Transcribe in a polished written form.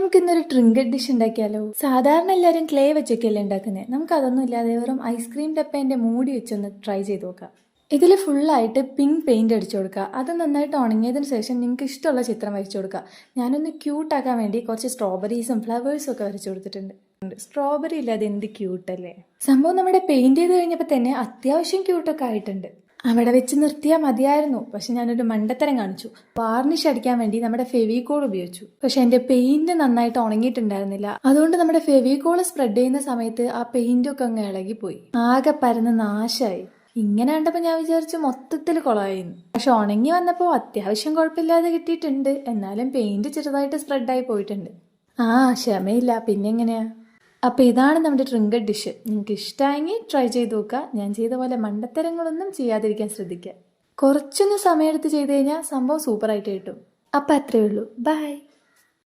നമുക്ക് ഇന്നൊരു ട്രിങ്കഡ് ഡിഷ് ഉണ്ടാക്കിയാലോ? സാധാരണ എല്ലാവരും ക്ലേ വെച്ചൊക്കെയല്ലേ ഉണ്ടാക്കുന്നത്. നമുക്ക് അതൊന്നും ഇല്ലാതെ വെറും ഐസ്ക്രീം ഡപ്പേന്റെ മൂടി വെച്ചൊന്ന് ട്രൈ ചെയ്ത് നോക്കാം. ഇതിൽ ഫുള്ളായിട്ട് പിങ്ക് പെയിന്റ് അടിച്ചു കൊടുക്കുക. അത് നന്നായിട്ട് ഉണങ്ങിയതിന് ശേഷം നിങ്ങൾക്ക് ഇഷ്ടമുള്ള ചിത്രം വരച്ചു കൊടുക്കുക. ഞാനൊന്ന് ക്യൂട്ടാക്കാൻ വേണ്ടി കുറച്ച് സ്ട്രോബെറീസും ഫ്ലവേഴ്സും ഒക്കെ വരച്ചു കൊടുത്തിട്ടുണ്ട്. സ്ട്രോബെറി ഇല്ലാതെ എന്ത് ക്യൂട്ടല്ലേ. സംഭവം നമ്മുടെ പെയിന്റ് ചെയ്ത് കഴിഞ്ഞപ്പോൾ തന്നെ അത്യാവശ്യം ക്യൂട്ടൊക്കെ ആയിട്ടുണ്ട്. അവിടെ വെച്ച് നിർത്തിയാൽ മതിയായിരുന്നു, പക്ഷെ ഞാനൊരു മണ്ടത്തരം കാണിച്ചു. വാർണിഷ് അടിക്കാൻ വേണ്ടി നമ്മുടെ ഫെവിക്കോൾ ഉപയോഗിച്ചു. പക്ഷെ എന്റെ പെയിന്റ് നന്നായിട്ട് ഉണങ്ങിയിട്ടുണ്ടായിരുന്നില്ല. അതുകൊണ്ട് നമ്മുടെ ഫെവിക്കോൾ സ്പ്രെഡ് ചെയ്യുന്ന സമയത്ത് ആ പെയിന്റ് ഒക്കെ അങ്ങ് ഇളകിപ്പോയി, ആകെ പരന്ന് നാശമായി. ഇങ്ങനെ കണ്ടപ്പോൾ ഞാൻ വിചാരിച്ചു മൊത്തത്തിൽ കുളമായിരുന്നു. പക്ഷെ ഉണങ്ങി വന്നപ്പോൾ അത്യാവശ്യം കുഴപ്പമില്ലാതെ കിട്ടിയിട്ടുണ്ട്. എന്നാലും പെയിന്റ് ചെറുതായിട്ട് സ്പ്രെഡായി പോയിട്ടുണ്ട്. ക്ഷമയില്ല, പിന്നെ എങ്ങനെയാ. അപ്പോൾ ഇതാണ് നമ്മുടെ ട്രിങ്കഡ് ഡിഷ്. നിങ്ങൾക്ക് ഇഷ്ടമായെങ്കിൽ ട്രൈ ചെയ്ത് നോക്കുക. ഞാൻ ചെയ്ത പോലെ മണ്ടത്തരങ്ങളൊന്നും ചെയ്യാതിരിക്കാൻ ശ്രദ്ധിക്കുക. കുറച്ചൊന്ന് സമയമെടുത്ത് ചെയ്ത് കഴിഞ്ഞാൽ സംഭവം സൂപ്പറായിട്ട് കിട്ടും. അപ്പം അത്രയേ ഉള്ളൂ. ബൈ.